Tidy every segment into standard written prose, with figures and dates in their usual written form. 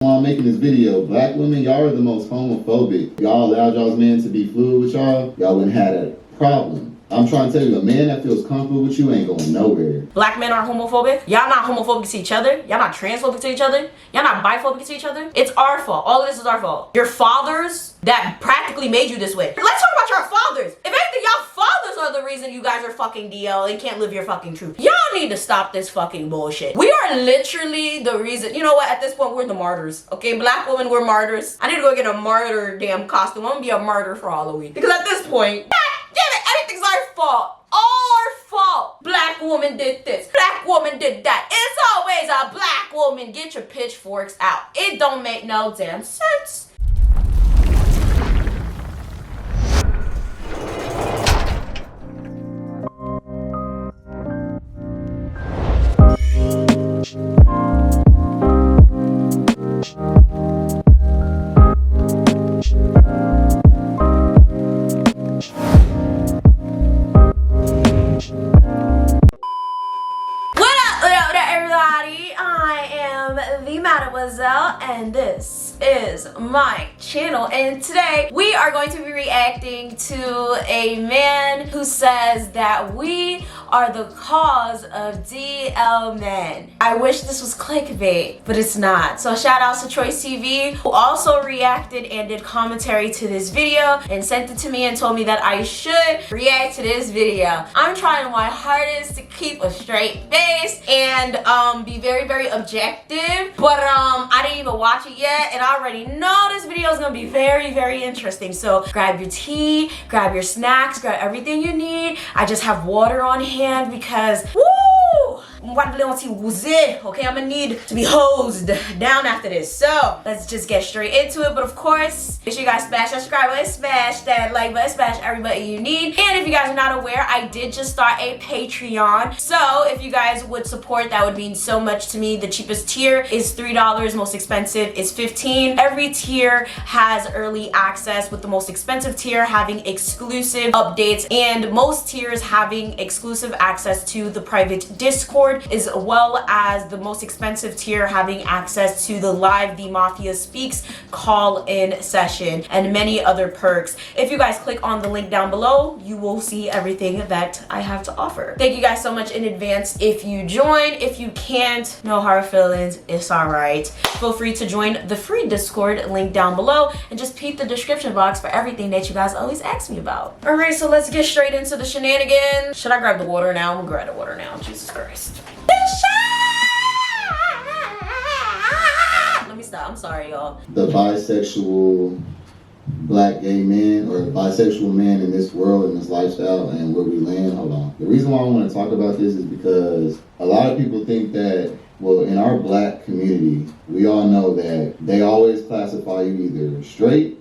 While I'm making this video, black women, y'all are the most homophobic. Y'all allowed y'all's men to be fluid with y'all wouldn't have a problem. I'm trying to tell you, a man that feels comfortable with you ain't going nowhere. Black men are homophobic. Y'all not homophobic to each other. Y'all not transphobic to each other. Y'all not biphobic to each other. It's our fault. All of this is our fault. Your fathers that practically made you this way. Let's talk about your fathers. If anything, y'all fathers are the reason you guys are fucking DL and can't live your fucking truth. Y'all need to stop this fucking bullshit. We are literally the reason. You know what? At this point, we're the martyrs. Okay, black women, we're martyrs. I need to go get a martyr damn costume. I'm gonna be a martyr for Halloween. Because at this point, damn it, everything's our fault. All our fault. Black woman did this. Black woman did that. It's always a black woman. Get your pitchforks out. It don't make no damn sense. Mademoiselle, and this is my channel, and today we are going to be reacting to a man who says that we are the cause of DL men. I wish this was clickbait, but it's not. So shout out to Shortyy TV, who also reacted and did commentary to this video and sent it to me and told me that I should react to this video. I'm trying my hardest to keep a straight face and be very, very objective, but I didn't even watch it yet, and I already know this video is gonna be very, very interesting. So grab your tea, grab your snacks, grab everything you need. I just have water on hand because woo! Okay, I'm gonna need to be hosed down after this. So let's just get straight into it. But of course, make sure you guys smash that subscribe button, smash that like button, smash everybody you need. And if you guys are not aware, I did just start a Patreon. So if you guys would support, that would mean so much to me. The cheapest tier is $3, most expensive is $15. Every tier has early access, with the most expensive tier having exclusive updates and most tiers having exclusive access to the private Discord, as well as the most expensive tier having access to the live The Mafia Speaks call-in session and many other perks. If you guys click on the link down below, you will see everything that I have to offer. Thank you guys so much in advance if you join. If you can't, no hard feelings, it's all right. Feel free to join the free Discord link down below and just peep the description box for everything that you guys always ask me about. All right, so let's get straight into the shenanigans. Should I grab the water now? I'm gonna grab the water now. Jesus Christ. Let me stop. I'm sorry, y'all. The bisexual black gay man, or bisexual man in this world, in this lifestyle, and where we land. Hold on. The reason why I want to talk about this is because a lot of people think that, well, in our black community, we all know that they always classify you either straight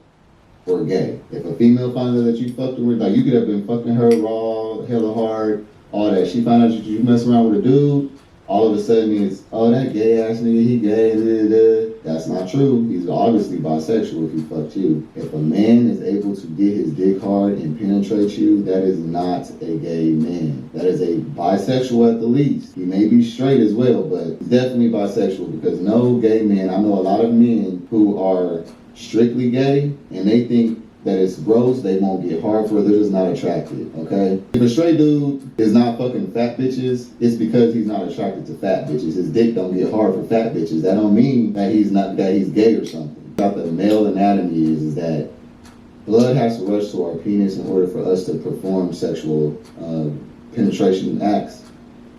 or gay. If a female finds out that you fucked with, like, you could have been fucking her raw, hella hard, all that. She found out you mess around with a dude, all of a sudden it's, oh, that gay ass nigga, he gay, da, da, da. That's not true. He's obviously bisexual if he fucked you. If a man is able to get his dick hard and penetrate you, that is not a gay man. That is a bisexual at the least. He may be straight as well, but he's definitely bisexual, because no gay man, I know a lot of men who are strictly gay and they think that it's gross, they won't get hard for it, they're just not attracted, okay? If a straight dude is not fucking fat bitches, it's because he's not attracted to fat bitches. His dick don't get hard for fat bitches. That don't mean that he's gay or something. About the male anatomy is that blood has to rush to our penis in order for us to perform sexual penetration acts.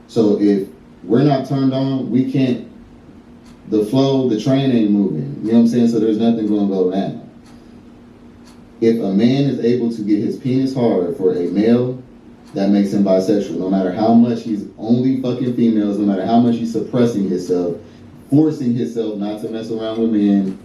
So if we're not turned on, we can't, the train ain't moving. You know what I'm saying? So there's nothing gonna go down. If a man is able to get his penis hard for a male, that makes him bisexual. No matter how much he's only fucking females, no matter how much he's suppressing himself, forcing himself not to mess around with men,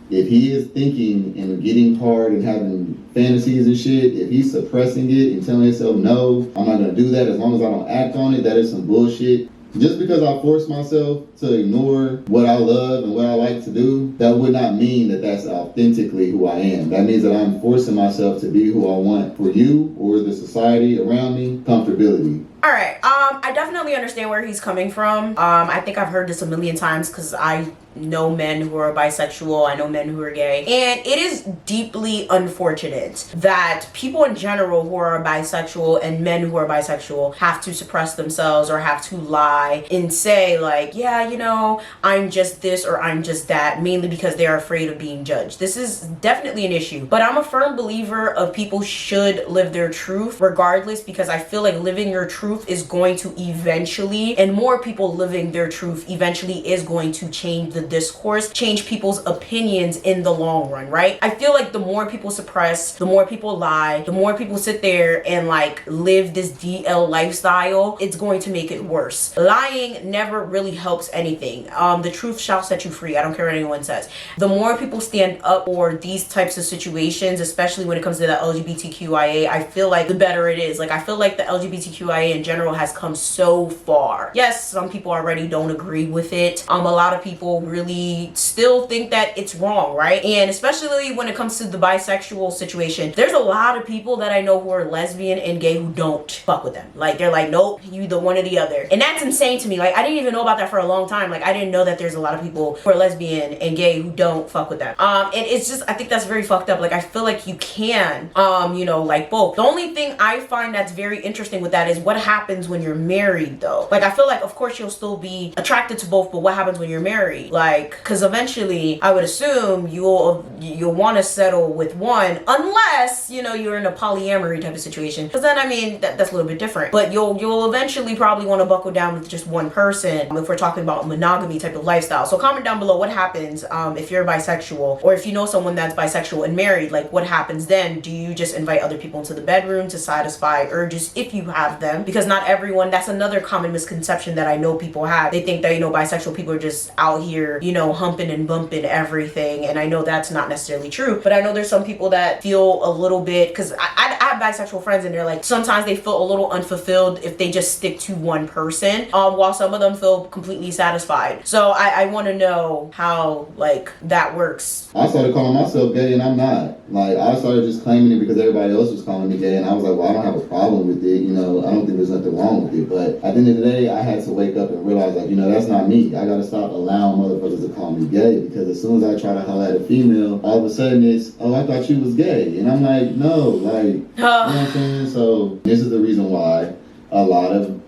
if he is thinking and getting hard and having fantasies and shit, if he's suppressing it and telling himself, no, I'm not gonna do that as long as I don't act on it, that is some bullshit. Just because I force myself to ignore what I love and what I like to do, that would not mean that that's authentically who I am. That means that I'm forcing myself to be who I want for you or the society around me, comfortability. All right, I definitely understand where he's coming from. I think I've heard this a million times because I know men who are bisexual. I know men who are gay. And it is deeply unfortunate that people in general who are bisexual and men who are bisexual have to suppress themselves or have to lie and say like, yeah, you know, I'm just this or I'm just that, mainly because they're afraid of being judged. This is definitely an issue, but I'm a firm believer of people should live their truth regardless, because I feel like living your truth is going to eventually, and more people living their truth eventually is going to change the discourse, change people's opinions in the long run, right? I feel like the more people suppress, the more people lie, the more people sit there and like live this DL lifestyle, it's going to make it worse. Lying never really helps anything. The truth shall set you free. I don't care what anyone says. The more people stand up for these types of situations, especially when it comes to the LGBTQIA, I feel like the better it is. Like, I feel like the LGBTQIA in general has come so far. Yes, some people already don't agree with it. A lot of people really still think that it's wrong, right? And especially when it comes to the bisexual situation, there's a lot of people that I know who are lesbian and gay who don't fuck with them. Like, they're like, nope, you the one or the other. And that's insane to me. Like, I didn't even know about that for a long time. Like, I didn't know that there's a lot of people who are lesbian and gay who don't fuck with them. And it's just, I think that's very fucked up. Like, I feel like you can, you know, like both. The only thing I find that's very interesting with that is what happens when you're married, though. Like, I feel like, of course, you'll still be attracted to both, but what happens when you're married? Like, because eventually, I would assume you'll want to settle with one, unless, you know, you're in a polyamory type of situation. Because then, I mean, that's a little bit different. But you'll eventually probably want to buckle down with just one person if we're talking about monogamy type of lifestyle. So comment down below what happens if you're bisexual, or if you know someone that's bisexual and married. Like, what happens then? Do you just invite other people into the bedroom to satisfy urges if you have them? Because not everyone, that's another common misconception that I know people have. They think that, you know, bisexual people are just out here, you know, humping and bumping everything. And I know that's not necessarily true, but I know there's some people that feel a little bit, because I have bisexual friends and they're like, sometimes they feel a little unfulfilled if they just stick to one person, while some of them feel completely satisfied. So I want to know how, like, that works. I started calling myself gay and I'm not. Like, I started just claiming it because everybody else was calling me gay, and I was like, well, I don't have a problem with it, you know, I don't think there's nothing wrong with it. But at the end of the day, I had to wake up and realize, like, you know, that's not me. I gotta stop allowing motherfuckers to call me gay, because as soon as I try to holler at a female, all of a sudden it's, oh, I thought you was gay. And I'm like, no, like, you know what I'm saying? So this is the reason why a lot of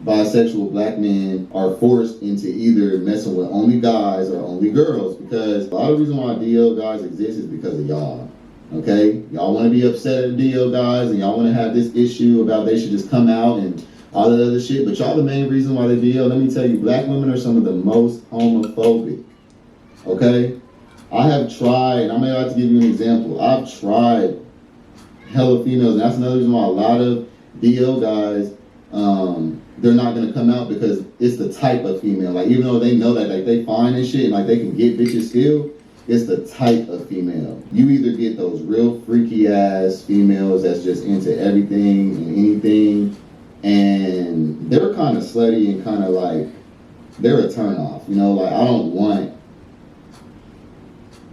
bisexual black men are forced into either messing with only guys or only girls, because a lot of the reason why DL guys exist is because of y'all. Okay, y'all want to be upset at the DL guys and y'all want to have this issue about they should just come out and all that other shit, but y'all the main reason why they DL. Let me tell you, black women are some of the most homophobic. Okay, I have tried, and I'm about to give you an example. I've tried hella females, and that's another reason why a lot of DL guys, they're not gonna come out, because it's the type of female. Like, even though they know that, like, they fine and shit, and like they can get bitches still, it's the type of female. You either get those real freaky ass females that's just into everything and anything, and they're kind of slutty and kind of like, they're a turn off. You know, like, I don't want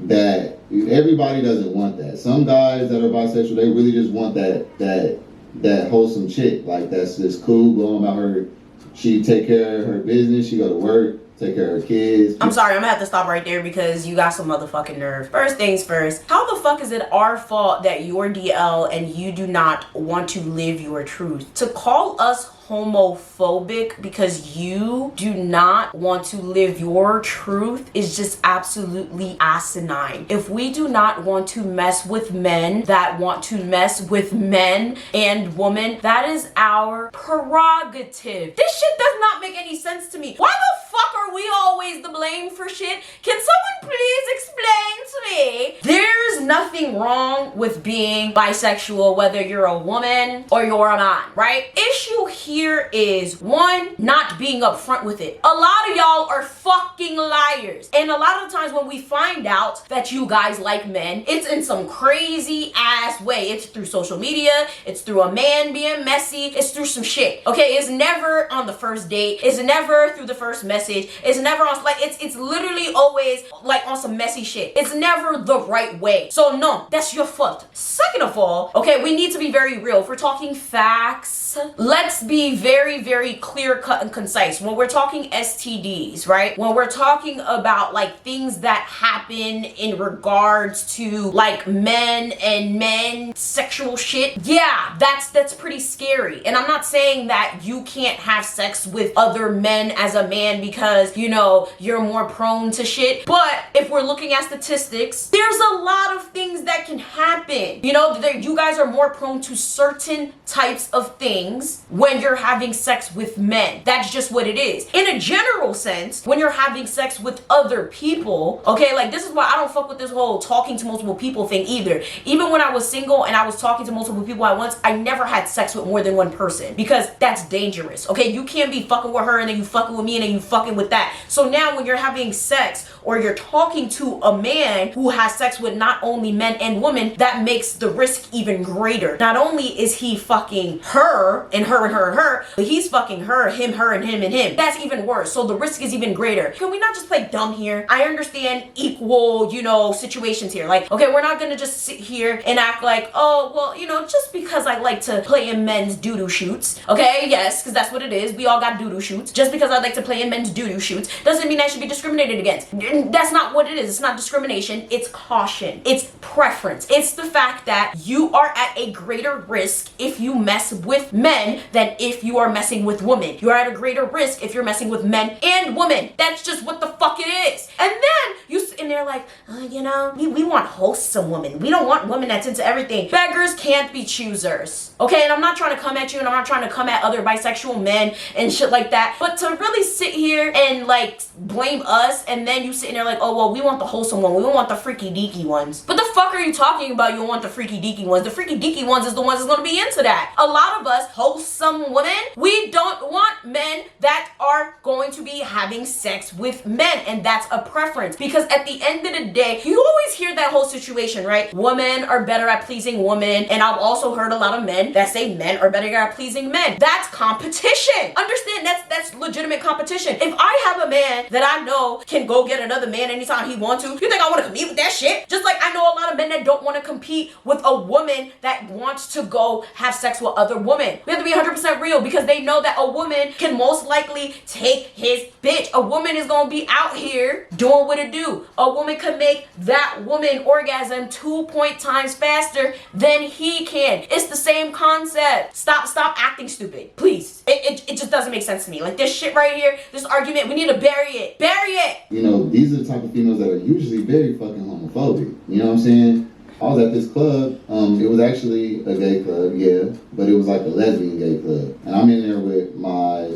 that. Everybody doesn't want that. Some guys that are bisexual, they really just want that wholesome chick, like, that's just cool, going about her, she take care of her business, she go to work, take care of her kids. I'm sorry, I'm gonna have to stop right there because you got some motherfucking nerve. First things first, how the fuck is it our fault that you're DL and you do not want to live your truth? To call us homophobic because you do not want to live your truth is just absolutely asinine. If we do not want to mess with men that want to mess with men and women, that is our prerogative. This shit does not make any sense to me. Why the fuck are we always the blame for shit? Can someone please explain to me? There's nothing wrong with being bisexual, whether you're a woman or you're a man, right? Issue here is, one, not being upfront with it. A lot of y'all are fucking liars. And a lot of times when we find out that you guys like men, it's in some crazy ass way. It's through social media, it's through a man being messy, it's through some shit. Okay, it's never on the first date, it's never through the first message, it's never on, like, it's literally always like on some messy shit. It's never the right way. So no, no, that's your fault. Second of all, okay, we need to be very real. If we're talking facts, let's be very, very clear cut and concise. When we're talking STDs, right? When we're talking about like things that happen in regards to like men and men sexual shit, yeah, that's pretty scary. And I'm not saying that you can't have sex with other men as a man because, you know, you're more prone to shit. But if we're looking at statistics, there's a lot of things that can happen. You know, you guys are more prone to certain types of things when you're having sex with men. That's just what it is. In a general sense, when you're having sex with other people, okay, like this is why I don't fuck with this whole talking to multiple people thing either. Even when I was single and I was talking to multiple people at once, I never had sex with more than one person because that's dangerous. Okay, you can't be fucking with her and then you fucking with me and then you fucking with that. So now when you're having sex or you're talking to a man who has sex with not only men and women, that makes the risk even greater. Not only is he fucking her and her and her and her, but he's fucking her, him, her, and him and him. That's even worse. So the risk is even greater. Can we not just play dumb here? I understand equal, you know, situations here. Like, okay, we're not gonna just sit here and act like, oh, well, you know, just because I like to play in men's doo-doo shoots. Okay, yes, because that's what it is. We all got doo-doo shoots. Just because I like to play in men's doo-doo shoots doesn't mean I should be discriminated against. That's not what it is. It's not discrimination. It's caution. It's preference. It's the fact that you are at a greater risk if you mess with men than if you are messing with women. You are at a greater risk if you're messing with men and women. That's just what the fuck it is. And then you sit in there like, you know, we want wholesome women. We don't want women that's into everything. Beggars can't be choosers. Okay, and I'm not trying to come at you and I'm not trying to come at other bisexual men and shit like that. But to really sit here and like blame us and then you sitting there like, oh, well, we want the wholesome one. We don't want the freaky deaky ones. What the fuck are you talking about? You don't want the freaky deaky ones. The freaky deaky ones is the ones that's gonna be into that. A lot of us wholesome women, we don't want men that are going to be having sex with men, and that's a preference. Because at the end of the day, you always hear that whole situation, right? Women are better at pleasing women, and I've also heard a lot of men that say men are better at pleasing men. That's competition. Understand, that's legitimate competition. If I have a man that I know can go get another man anytime he wants to, you think I want to compete with that shit? Just like I know a lot of men that don't want to compete with a woman that wants to go have sex with other women. We have to be 100% real because they know that a woman can most likely take his bitch. A woman is gonna be out here doing what it do. A woman can make that woman orgasm 2 times faster than he can. It's the same concept. Stop acting stupid, please. It just doesn't make sense to me. Like this shit right here, this argument, we need to bury it. Bury it. You know, these are the type of females that are usually very fucking homophobic. You know what I'm saying? I was at this club. It was actually a gay club, yeah, but it was like a lesbian gay club. And I'm in there with my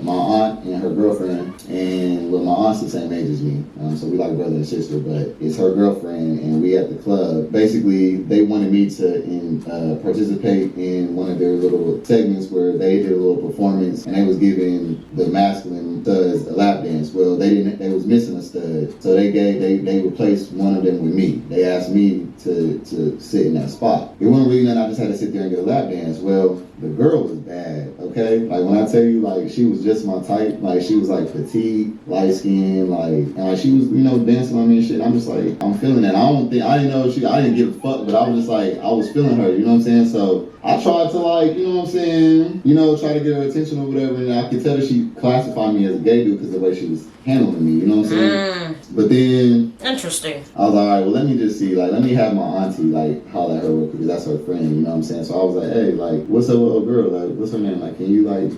aunt and her girlfriend, and well, my aunt's the same age as me, so we like brother and sister, but it's her girlfriend, and we at the club. Basically, they wanted me to participate in one of their little segments where they did a little performance, and they was giving the masculine studs a lap dance. Well, they was missing a stud, so they replaced one of them with me. They asked me to sit in that spot. It wasn't really nothing. I just had to sit there and get a lap dance. Well, the girl was bad, okay? Like when I tell you, like she was just my type. Like she was like petite, light skin, and like she was, you know, dancing on me and shit. I'm just like, I'm feeling it. I didn't give a fuck, but I was just like, I was feeling her, you know what I'm saying? So I tried to like, you know what I'm saying, try to get her attention or whatever, and I could tell that she classified me as a gay dude because of the way she was handling me, you know what I'm saying? But then interesting. I was like, all right, well, let me just see, like, let me have my auntie, like, holler at her real quick, because that's her friend, you know what I'm saying? So I was like, hey, like, what's up with a girl? Like, what's her name? Like, can you, like,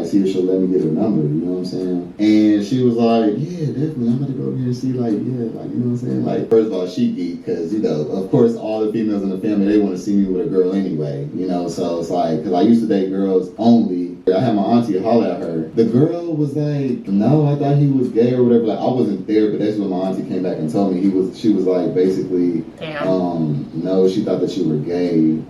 see if she'll let me get her number, you know what I'm saying? And she was like, yeah, definitely, I'm gonna go over here and see, like, yeah, like, you know what I'm saying? Like, first of all, she geek, because, of course, all the females in the family, they want to see me with a girl anyway, so it's like, because I used to date girls only. I had my auntie holler at her. The girl was like, no, I thought he was gay or whatever. Like, I wasn't there, but that's when my auntie came back and told me she was like, basically, no, she thought that you were gay.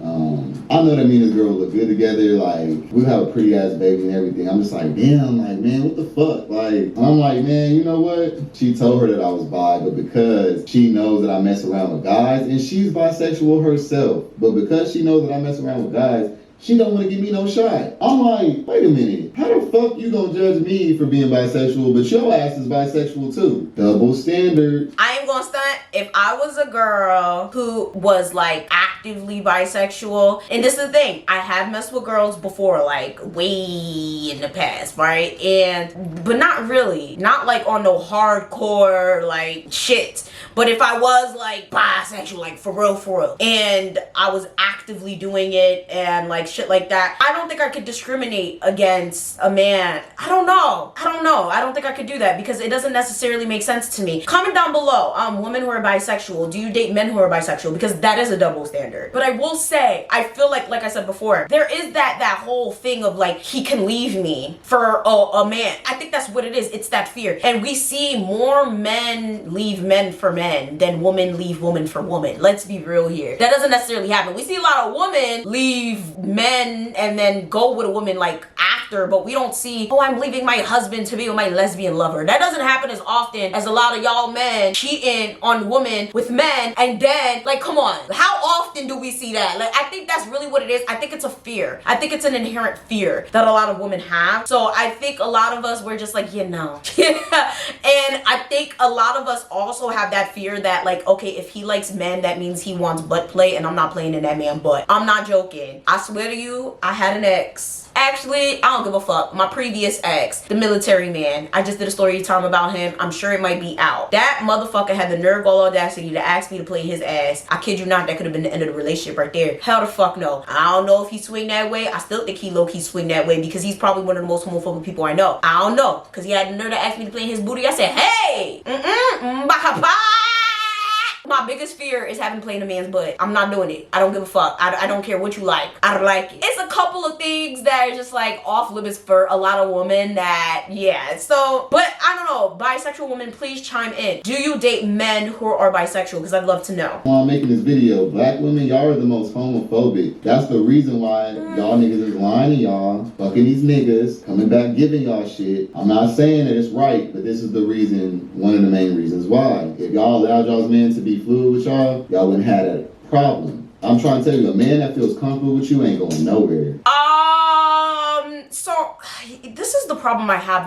I know that me and this girl look good together. Like, we have a pretty ass baby and everything. I'm just like, damn, like, man, what the fuck? Like, I'm like, man, you know what? She told her that I was bi, but because she knows that I mess around with guys, and she's bisexual herself, but because she knows that I mess around with guys, she don't want to give me no shot. I'm like, wait a minute. How the fuck you gonna judge me for being bisexual, but your ass is bisexual too? Double standard. I am gonna stunt. If I was a girl who was like actively bisexual, and this is the thing, I have messed with girls before, like way in the past, right? But not really, not like on no hardcore like shit. But if I was like bisexual, like for real, and I was actively doing it and like shit like that, I don't think I could discriminate against a man. I don't know. I don't think I could do that because it doesn't necessarily make sense to me. Comment down below, women who are bisexual, do you date men who are bisexual? Because that is a double standard. But I will say, I feel like I said before, there is that whole thing of like, he can leave me for a man. I think that's what it is. It's that fear. And we see more men leave men for men than women leave women for women. Let's be real here. That doesn't necessarily happen. We see a lot of women leave men and then go with a woman like after, but we don't see, oh, I'm leaving my husband to be with my lesbian lover. That doesn't happen as often as a lot of y'all men cheating on women with men, and then like, come on, how often do we see that? Like, I think that's really what it is. I think it's a fear. I think it's an inherent fear that a lot of women have. So I think a lot of us, we're just like, you know. And I think a lot of us also have that fear that like, okay, if he likes men, that means he wants butt play, and I'm not playing in that man butt. I'm not joking. I swear to you, I had an ex. Actually, I don't give a fuck. My previous ex, the military man, I just did a story time about him. I'm sure it might be out. That motherfucker had the nerve, all audacity to ask me to play his ass. I kid you not, that could have been the end of the relationship right there. Hell the fuck no. I don't know if he swing that way. I still think he low-key swing that way because he's probably one of the most homophobic people I know. I don't know, because he had the nerve to ask me to play his booty. I said, hey, my biggest fear is having played a man's butt. I'm not doing it. I don't give a fuck. I don't care what you like. I don't like it. It's a couple of things that are just like off limits for a lot of women that, yeah. So, but I don't know. Bisexual women, please chime in. Do you date men who are bisexual? Because I'd love to know. While I'm making this video, black women, y'all are the most homophobic. That's the reason why y'all niggas is lying to y'all, fucking these niggas, coming back giving y'all shit. I'm not saying that it's right, but this is the reason, one of the main reasons why. If y'all allowed y'all's men to be fluid with y'all wouldn't have a problem. I'm trying to tell you, a man that feels comfortable with you ain't going nowhere. So this is the problem I have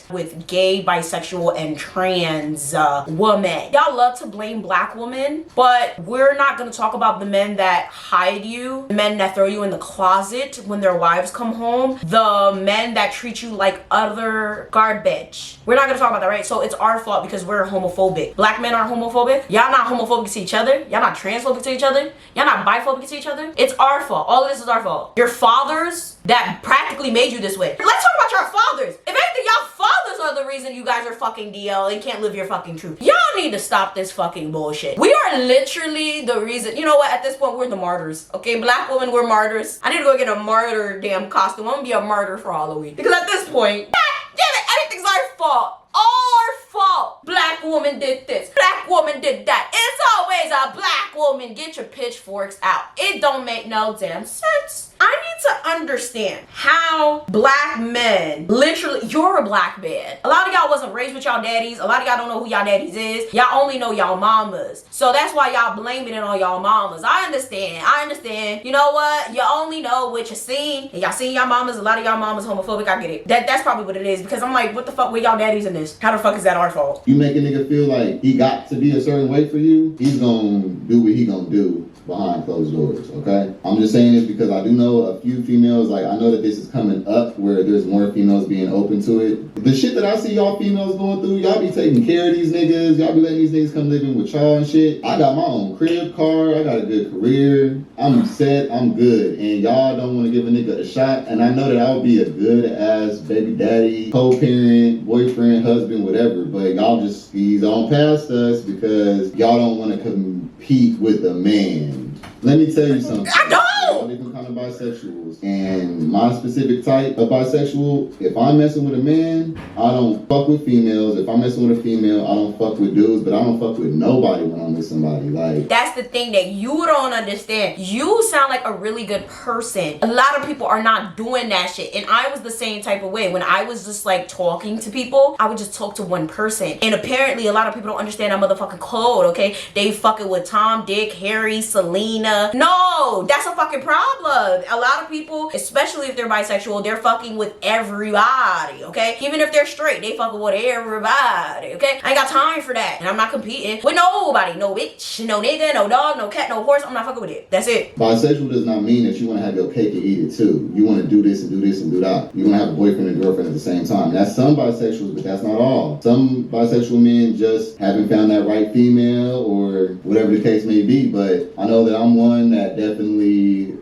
with gay, bisexual, and trans women. Y'all love to blame black women, but we're not gonna talk about the men that hide you, the men that throw you in the closet when their wives come home, the men that treat you like other garbage. We're not gonna talk about that, right? So it's our fault because we're homophobic. Black men are homophobic. Y'all not homophobic to each other. Y'all not transphobic to each other. Y'all not biphobic to each other. It's our fault. All of this is our fault. Your fathers that practically made you this way. Let's talk about your fathers. If anything, y'all fathers are the reason you guys are fucking DL and can't live your fucking truth. Y'all need to stop this fucking bullshit. We are literally the reason. You know what? At this point, we're the martyrs. Okay, black women, we're martyrs. I need to go get a martyr damn costume. I'm gonna be a martyr for Halloween. Because at this point, God damn it, everything's our fault. Our fault. Black woman did this. Black woman did that. It's always a black woman. Get your pitchforks out. It don't make no damn sense. I need to understand how black men, literally, you're a black man. A lot of y'all wasn't raised with y'all daddies. A lot of y'all don't know who y'all daddies is. Y'all only know y'all mamas. So that's why y'all blaming it on y'all mamas. I understand. You know what? You only know what you seen. And y'all seen y'all mamas. A lot of y'all mamas homophobic. I get it. That's probably what it is. Because I'm like, what the fuck with y'all daddies in this? How the fuck is that our fault? You make a nigga feel like he got to be a certain way for you, he's gonna do what he gonna do behind closed doors, okay? I'm just saying this because I do know a few females, like I know that this is coming up where there's more females being open to it. The shit that I see y'all females going through, y'all be taking care of these niggas, y'all be letting these niggas come living with y'all and shit. I got my own crib, car, I got a good career, I'm set, I'm good, and y'all don't want to give a nigga a shot, and I know that I would be a good ass baby daddy, co-parent, boyfriend, husband, whatever, but y'all just squeeze on past us because y'all don't want to compete with a man. Let me tell you something. I don't! All different kind of bisexuals. And my specific type of bisexual, if I'm messing with a man, I don't fuck with females. If I'm messing with a female, I don't fuck with dudes, but I don't fuck with nobody when I'm with somebody. Like, that's the thing that you don't understand. You sound like a really good person. A lot of people are not doing that shit. And I was the same type of way. When I was just like talking to people, I would just talk to one person. And apparently a lot of people don't understand that motherfucking code, okay? They fucking with Tom, Dick, Harry, Selena. No, that's a fucking problem. problem. A lot of people, especially if they're bisexual, they're fucking with everybody, okay? Even if they're straight, they fucking with everybody, okay? I ain't got time for that. And I'm not competing with nobody. No bitch, no nigga, no dog, no cat, no horse. I'm not fucking with it. That's it. Bisexual does not mean that you want to have your cake and eat it too. You want to do this and do this and do that. You want to have a boyfriend and girlfriend at the same time. That's some bisexuals, but that's not all. Some bisexual men just haven't found that right female or whatever the case may be. But I know that I'm one that definitely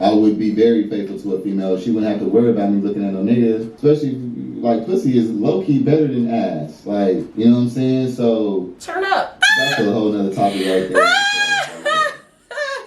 I would be very faithful to a female. She wouldn't have to worry about me looking at no niggas. Especially like pussy is low-key better than ass. Like, you know what I'm saying? So turn up. That's a whole nother topic right there.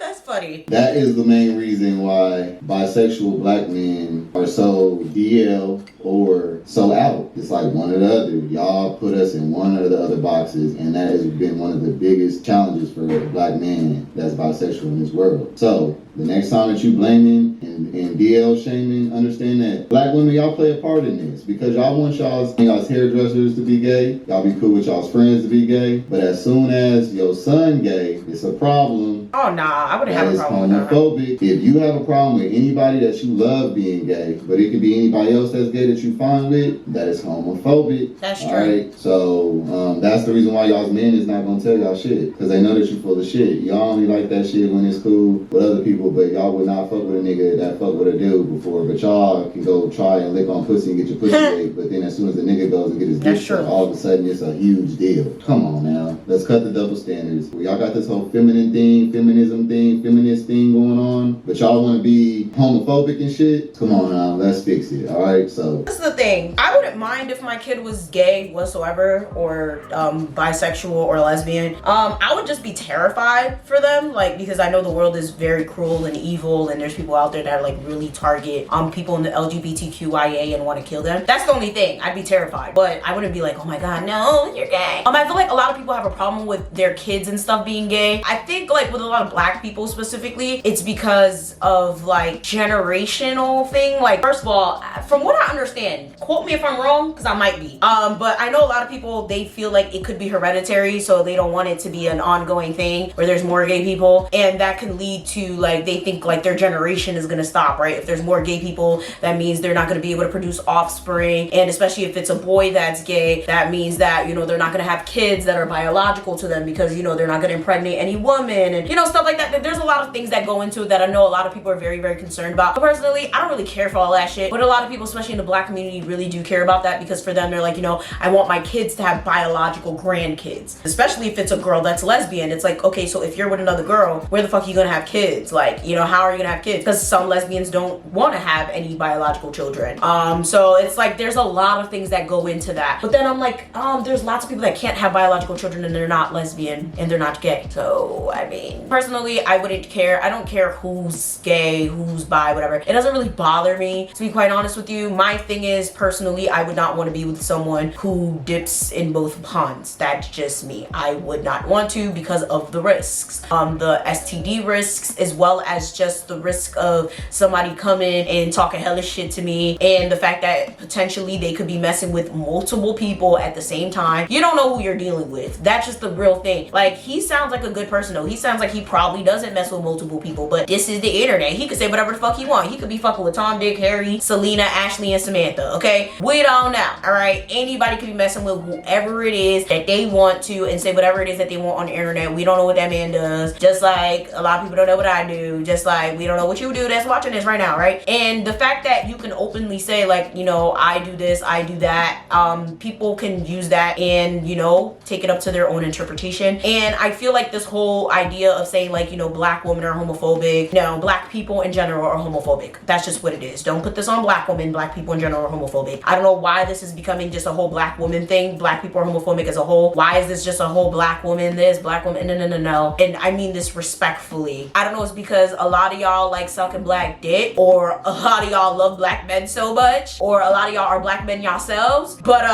That's funny. That is the main reason why bisexual black men are so DL or so out. It's like one or the other. Y'all put us in one or the other boxes, and that has been one of the biggest challenges for a black man that's bisexual in this world. So the next time that you blaming and DL shaming, understand that black women, y'all play a part in this because y'all want y'all's hairdressers to be gay. Y'all be cool with y'all's friends to be gay. But as soon as your son gay, it's a problem. Oh nah, I wouldn't have a problem with that. Homophobic. If you have a problem with anybody that you love being gay, but it could be anybody else that's gay that you fine with, that is homophobic. That's true. Right? So that's the reason why y'all's men is not gonna tell y'all shit, because they know that you full of shit. Y'all only like that shit when it's cool with other people, but y'all would not fuck with a nigga that fuck with a dude before. But y'all can go try and lick on pussy and get your pussy ate, but then as soon as the nigga goes and get his dick sucked, all of a sudden it's a huge deal. Come on now, let's cut the double standards. Y'all got this whole feminine thing, feminism thing, feminist thing going on, but y'all want to be homophobic and shit. Come on now, let's fix it. All right, so this is the thing. I wouldn't mind if my kid was gay whatsoever, or bisexual or lesbian. I would just be terrified for them, like, because I know the world is very cruel and evil, and there's people out there that like really target people in the LGBTQIA and want to kill them. That's the only thing. I'd be terrified, but I wouldn't be like, oh my god, no, you're gay. I feel like a lot of people have a problem with their kids and stuff being gay. I think like with a lot of black people specifically, it's because of like generational thing. Like, first of all, from what I understand, quote me if I'm wrong, because I might be, but I know a lot of people, they feel like it could be hereditary, so they don't want it to be an ongoing thing where there's more gay people, and that can lead to like, they think like their generation is gonna stop, right? If there's more gay people, that means they're not gonna be able to produce offspring, and especially if it's a boy that's gay, that means that, you know, they're not gonna have kids that are biological to them because, you know, they're not gonna impregnate any woman, and you know, stuff like that. There's a lot of things that go into it that I know a lot of people are very, very concerned about. But personally, I don't really care for all that shit, but a lot of people, especially in the black community, really do care about that, because for them, they're like, you know, I want my kids to have biological grandkids, especially if it's a girl that's lesbian. It's like, okay, so if you're with another girl, where the fuck are you gonna have kids? Like, you know, how are you gonna have kids? Because some lesbians don't want to have any biological children. So it's like, there's a lot of things that go into that. But then I'm like, there's lots of people that can't have biological children and they're not lesbian and they're not gay. So, I mean, personally, I wouldn't care. I don't care who's gay, who's bi, whatever. It doesn't really bother me, to be quite honest with you. My thing is, personally, I would not want to be with someone who dips in both ponds. That's just me. I would not want to, because of the risks. The STD risks, as well as just the risk of somebody coming and talking hellish shit to me, and the fact that potentially they could be messing with multiple people at the same time. You don't know who you're dealing with. That's just the real thing. Like, he sounds like a good person though. He sounds like he probably doesn't mess with multiple people, but this is the internet. He could say whatever the fuck he want. He could be fucking with Tom, Dick, Harry, Selena, Ashley, and Samantha, okay? We don't know, all right? Anybody could be messing with whoever it is that they want to and say whatever it is that they want on the internet. We don't know what that man does. Just like a lot of people don't know what I do. Just like we don't know what you do that's watching this right now, right? And the fact that you can openly say like, you know, I do this, I do that, people can use that and, you know, take it up to their own interpretation. And I feel like this whole idea of saying like, you know, black women are homophobic, no, black people in general are homophobic. That's just what it is. Don't put this on black women. Black people in general are homophobic. I don't know why this is becoming just a whole black woman thing. Black people are homophobic as a whole. Why is this just a whole black woman this, black woman, no. And I mean this respectfully. I don't know, it's because a lot of y'all like sucking black dick, or a lot of y'all love black men so much, or a lot of y'all are black men yourselves, but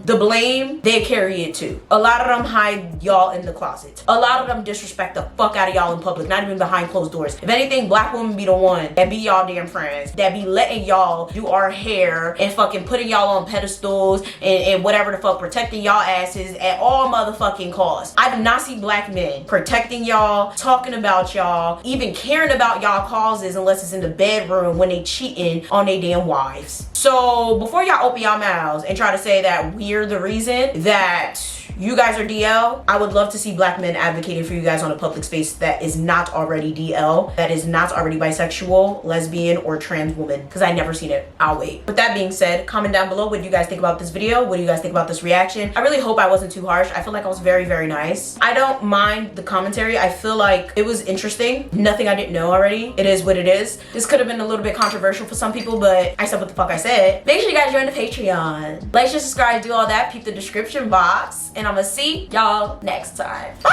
the blame, they carry it too. A lot of them hide hide y'all in the closet. A lot of them disrespect the fuck out of y'all in public, not even behind closed doors. If anything, black women be the one that be y'all damn friends, that be letting y'all do our hair and fucking putting y'all on pedestals and whatever the fuck, protecting y'all asses at all motherfucking costs. I do not see black men protecting y'all, talking about y'all, even caring about y'all causes unless it's in the bedroom when they cheating on their damn wives. So before y'all open y'all mouths and try to say that we're the reason that you guys are DL, I would love to see black men advocating for you guys on a public space that is not already DL, that is not already bisexual, lesbian, or trans woman, because I never seen it. I'll wait. With that being said, comment down below what you guys think about this video. What do you guys think about this reaction? I really hope I wasn't too harsh. I feel like I was very, very nice. I don't mind the commentary. I feel like it was interesting. Nothing I didn't know already. It is what it is. This could have been a little bit controversial for some people, but I said what the fuck I said. Make sure you guys join the Patreon. Like, share, subscribe, do all that. Peep the description box. And I'm gonna see y'all next time. Bye!